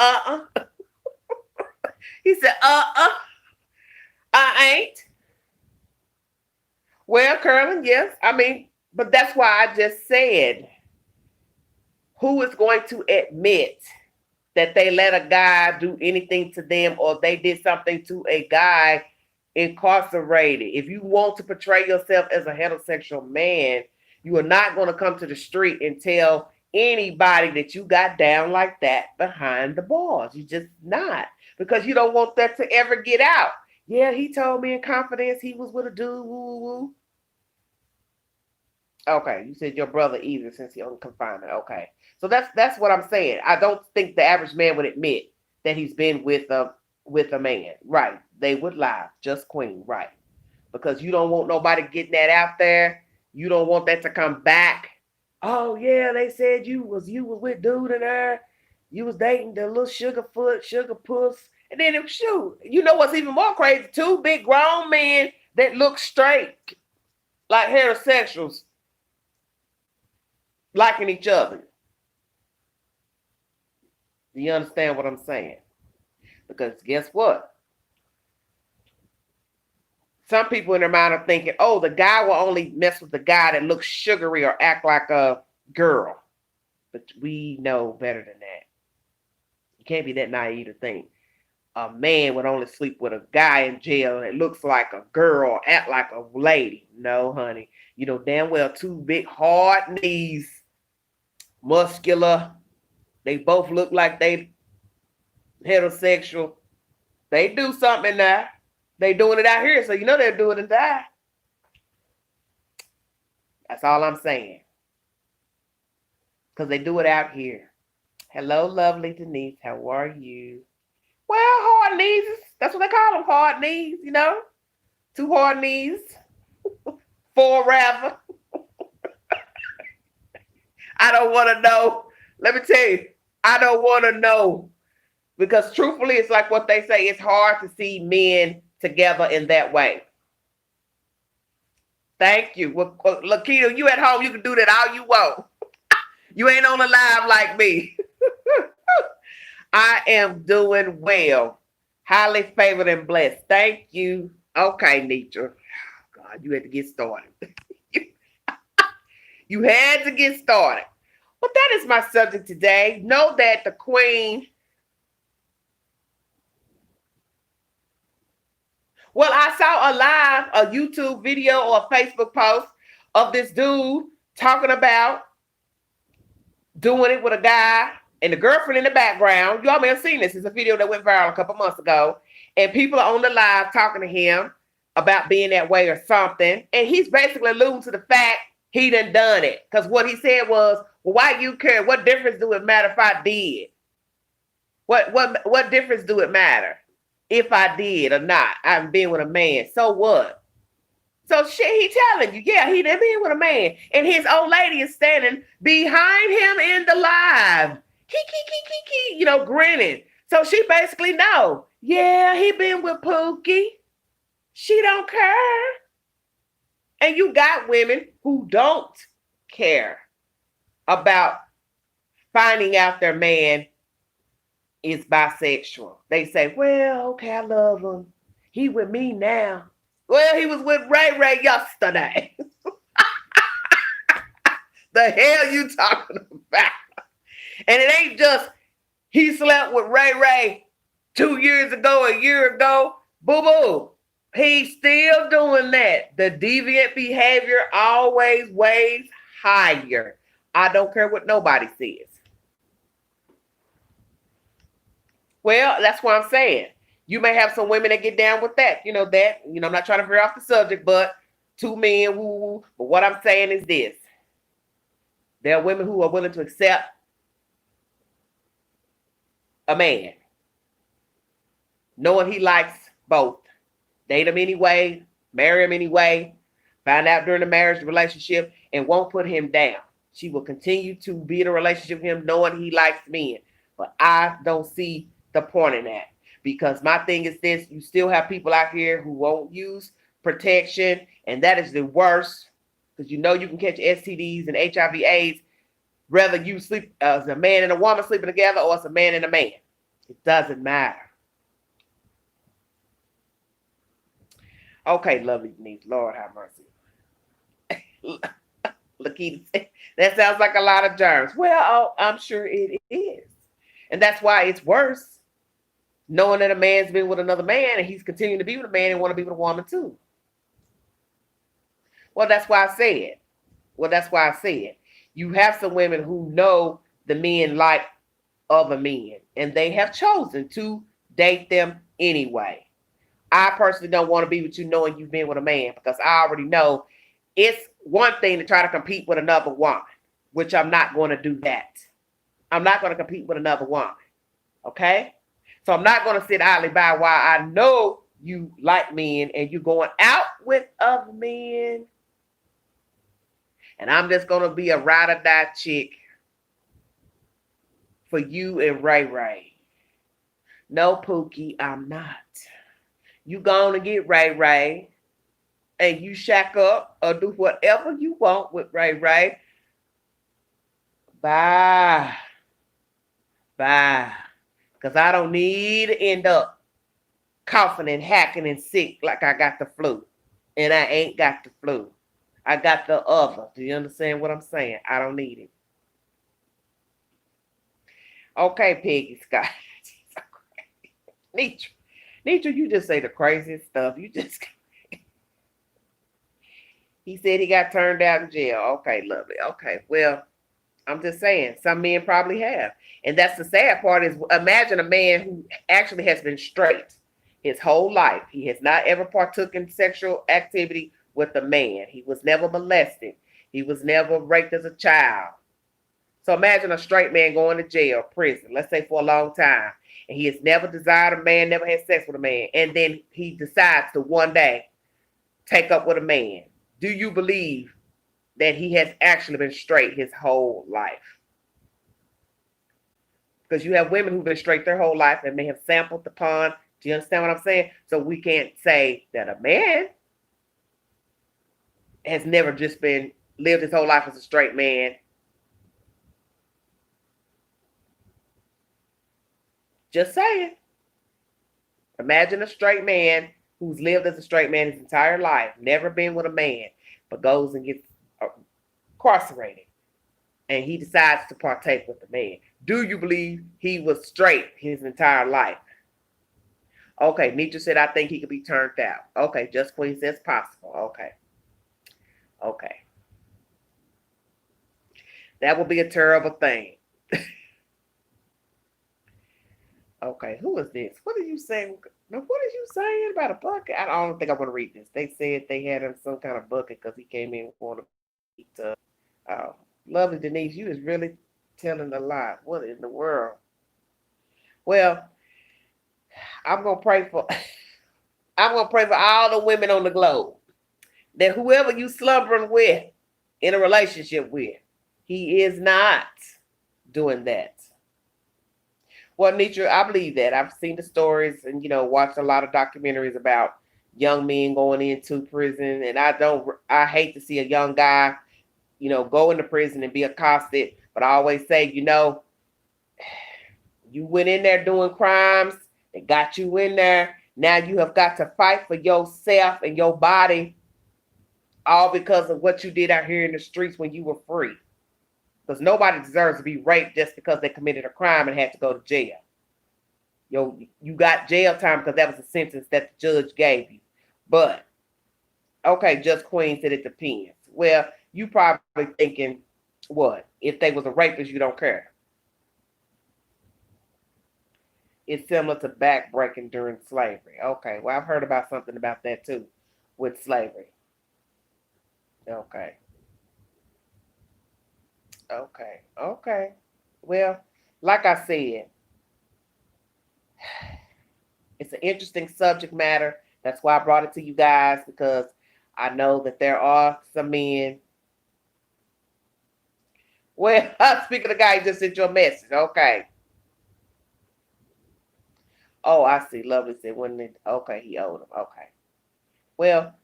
He said, I ain't. Well, Curlin, yes. I mean, but that's why I just said, who is going to admit that they let a guy do anything to them or they did something to a guy incarcerated? If you want to portray yourself as a heterosexual man, you are not going to come to the street and tell anybody that you got down like that behind the bars. You just not, because you don't want that to ever get out. Yeah, he told me in confidence he was with a dude. Woo, woo. Okay, you said your brother either since he on confinement. Okay, so that's what I'm saying. I don't think the average man would admit that he's been with a man. Right? They would lie. Just Queen. Right? Because you don't want nobody getting that out there. You don't want that to come back. Oh yeah, they said you was with dude and her. You was dating the little sugar foot, sugar puss, and then shoot. You know what's even more crazy? Two big grown men that look straight like heterosexuals liking each other. Do you understand what I'm saying? Because guess what? Some people in their mind are thinking, oh, the guy will only mess with the guy that looks sugary or act like a girl. But we know better than that. You can't be that naive to think a man would only sleep with a guy in jail that looks like a girl, act like a lady. No, honey. You know damn well two big hard knees, muscular. They both look like they heterosexual. They do something now. They doing it out here, so you know they're doing it there. That's all I'm saying. Because they do it out here. Hello, lovely Denise. How are you? Well, hard knees. That's what they call them, hard knees, you know? Two hard knees. Forever. I don't want to know. Let me tell you, I don't want to know. Because truthfully, it's like what they say. It's hard to see men together in that way. Thank you. Well, Lakita, you at home, you can do that all you want. You ain't on the live like me. I am doing well. Highly favored and blessed. Thank you. Okay, Nitra. God, you had to get started. You had to get started. But that is my subject today. Know that the Queen. Well, I saw a YouTube video or a Facebook post of this dude talking about doing it with a guy and the girlfriend in the background. Y'all may have seen this. It's a video that went viral a couple months ago. And people are on the live talking to him about being that way or something. And he's basically alluding to the fact he done it. Because what he said was, well, why you care? What difference do it matter if I did? What difference do it matter if I did or not? I'm being with a man. So what? So shit, he telling you, yeah, he done been with a man. And his old lady is standing behind him in the live. You know, grinning. So she basically know, yeah, he been with Pookie. She don't care. And you got women who don't care about finding out their man is bisexual. They say, well, okay, I love him. He with me now. Well, he was with Ray Ray yesterday. The hell you talking about? And it ain't just he slept with Ray Ray 2 years ago, a year ago. Boo-boo. He's still doing that. The deviant behavior always weighs higher. I don't care what nobody says. Well, that's what I'm saying. You may have some women that get down with that. I'm not trying to veer off the subject, but two men, woo. But what I'm saying is this. There are women who are willing to accept a man, knowing he likes both. Date him anyway, marry him anyway, find out during the marriage relationship, and won't put him down. She will continue to be in a relationship with him knowing he likes men. But I don't see the point in that. Because my thing is this, you still have people out here who won't use protection, and that is the worst. Because you can catch STDs and HIV AIDS, whether you sleep as a man and a woman sleeping together or as a man and a man. It doesn't matter. Okay, lovely Denise. Lord have mercy. Lakita said, that sounds like a lot of germs. Well, I'm sure it is. And that's why it's worse knowing that a man's been with another man and he's continuing to be with a man and want to be with a woman too. Well, that's why I said. You have some women who know the men like other men and they have chosen to date them anyway. I personally don't want to be with you knowing you've been with a man because I already know it's one thing to try to compete with another woman, which I'm not going to do that. I'm not going to compete with another woman. Okay? So I'm not going to sit idly by while I know you like men and you're going out with other men. And I'm just going to be a ride or die chick for you and Ray Ray. No, Pookie, I'm not. You going to get Ray Ray and you shack up or do whatever you want with Ray Ray. Bye. Because I don't need to end up coughing and hacking and sick like I got the flu. And I ain't got the flu. I got the other. Do you understand what I'm saying? I don't need it. Okay, Peggy Scott. Nitra, you just say the craziest stuff. He said he got turned out in jail. Okay, lovely. Okay, well, I'm just saying, some men probably have. And that's the sad part is imagine a man who actually has been straight his whole life. He has not ever partook in sexual activity with a man. He was never molested. He was never raped as a child. So imagine a straight man going to jail, prison, let's say for a long time. And he has never desired a man, never had sex with a man. And then he decides to one day take up with a man. Do you believe that he has actually been straight his whole life? Because you have women who've been straight their whole life and may have sampled the pond. Do you understand what I'm saying? So we can't say that a man has never just been lived his whole life as a straight man. Just saying. Imagine a straight man who's lived as a straight man his entire life, never been with a man, but goes and gets incarcerated. And he decides to partake with the man. Do you believe he was straight his entire life? Okay, Nitra said, I think he could be turned out. Okay, Just Queen says possible. Okay. That would be a terrible thing. Okay, who is this? What are you saying? Now, what are you saying about a bucket? I don't think I want to read this. They said they had him some kind of bucket because he came in for the eat. Oh, lovely Denise, you is really telling a lot. What in the world? Well, I'm gonna pray for all the women on the globe that whoever you slumbering with in a relationship with, he is not doing that. Well, Nitra, I believe that. I've seen the stories and, watched a lot of documentaries about young men going into prison. And I hate to see a young guy, go into prison and be accosted. But I always say, you went in there doing crimes. They got you in there. Now you have got to fight for yourself and your body, all because of what you did out here in the streets when you were free. Because nobody deserves to be raped just because they committed a crime and had to go to jail. You got jail time because that was a sentence that the judge gave you. But, okay, Just Queen said it depends. Well, you probably thinking, what? If they was a rapist, you don't care. It's similar to backbreaking during slavery. Okay, well, I've heard about something about that too with slavery. Okay. Well, like I said, it's an interesting subject matter. That's why I brought it to you guys, because I know that there are some men. Well, speaking of the guy who just sent you a message. Okay. Oh, I see. Lovely said, okay, he owed him. Okay. Well,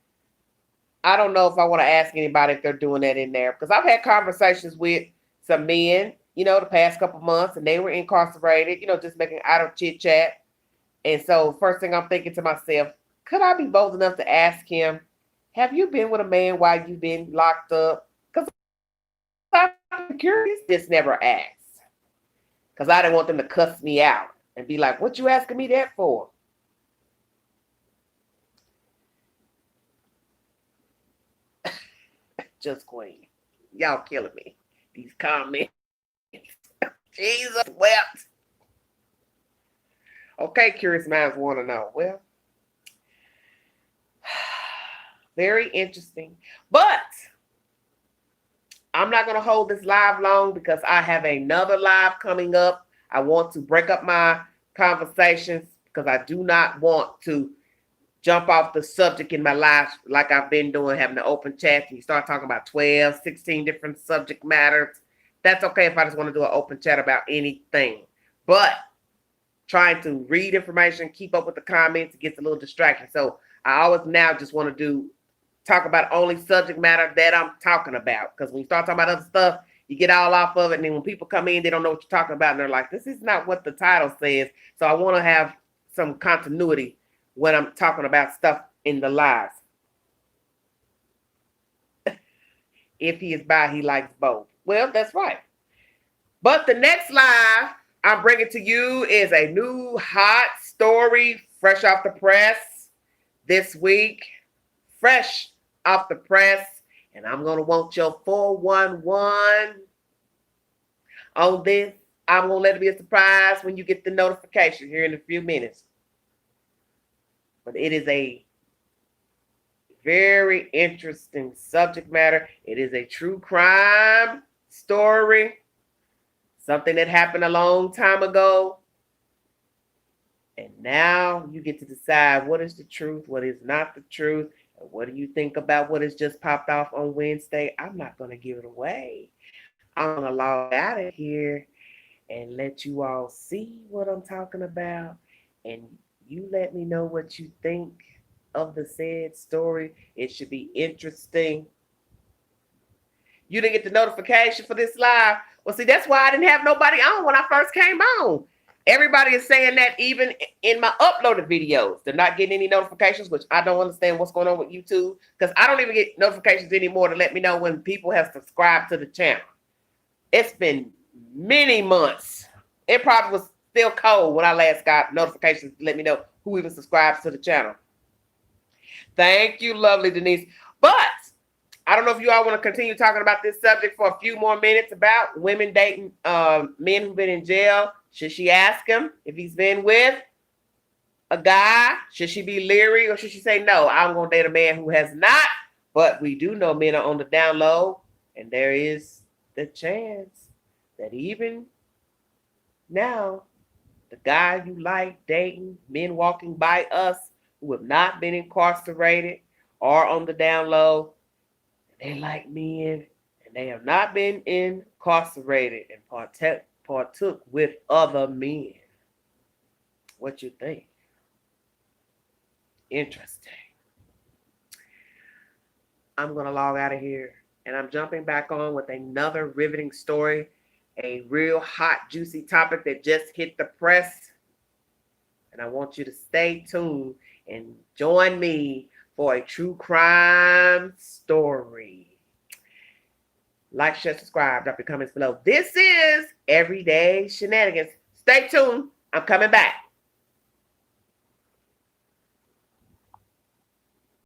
I don't know if I want to ask anybody if they're doing that in there, because I've had conversations with some men, the past couple months, and they were incarcerated, just making idle chit chat. And so first thing I'm thinking to myself, could I be bold enough to ask him Have you been with a man while you've been locked up? Because I'm curious. Just never asked. Because I didn't want them to cuss me out and be like, what you asking me that for? Just Queen. Y'all killing me. These comments. Jesus wept. Okay, curious minds want to know. Well, very interesting. But I'm not going to hold this live long because I have another live coming up. I want to break up my conversations because I do not want to jump off the subject in my life like I've been doing, having an open chat. And you start talking about 12, 16 different subject matters. That's okay if I just want to do an open chat about anything. But trying to read information, keep up with the comments, it gets a little distracting. So I always now just want to talk about only subject matter that I'm talking about. Because when you start talking about other stuff, you get all off of it. And then when people come in, they don't know what you're talking about. And they're like, this is not what the title says. So I want to have some continuity when I'm talking about stuff in the lives. If he is bi, he likes both. Well, that's right. But the next live I'm bringing to you is a new hot story, fresh off the press this week. Fresh off the press. And I'm going to want your 411 on this. I'm going to let it be a surprise when you get the notification here in a few minutes. But it is a very interesting subject matter. It is a true crime story. Something that happened a long time ago. And now you get to decide what is the truth, what is not the truth, and what do you think about what has just popped off on Wednesday. I'm not going to give it away. I'm going to log out of here and let you all see what I'm talking about. And you let me know what you think of the said story. It should be interesting. You didn't get the notification for this live. Well, see, that's why I didn't have nobody on when I first came on. Everybody is saying that even in my uploaded videos. They're not getting any notifications, which I don't understand what's going on with YouTube. Because I don't even get notifications anymore to let me know when people have subscribed to the channel. It's been many months. It probably was still cold when I last got notifications to let me know who even subscribes to the channel. Thank you, lovely Denise. But I don't know if you all want to continue talking about this subject for a few more minutes about women dating men who've been in jail. Should she ask him if he's been with a guy? Should she be leery or should she say, no, I'm going to date a man who has not? But we do know men are on the down low, and there is the chance that even now, the guy you like dating, men walking by us who have not been incarcerated or on the down low, they like men and they have not been incarcerated and partook with other men. What you think? Interesting. I'm going to log out of here and I'm jumping back on with another riveting story, a real hot, juicy topic that just hit the press. And I want you to stay tuned and join me for a true crime story. Like, share, subscribe, drop your comments below. This is Everyday Shenanigans. Stay tuned. I'm coming back.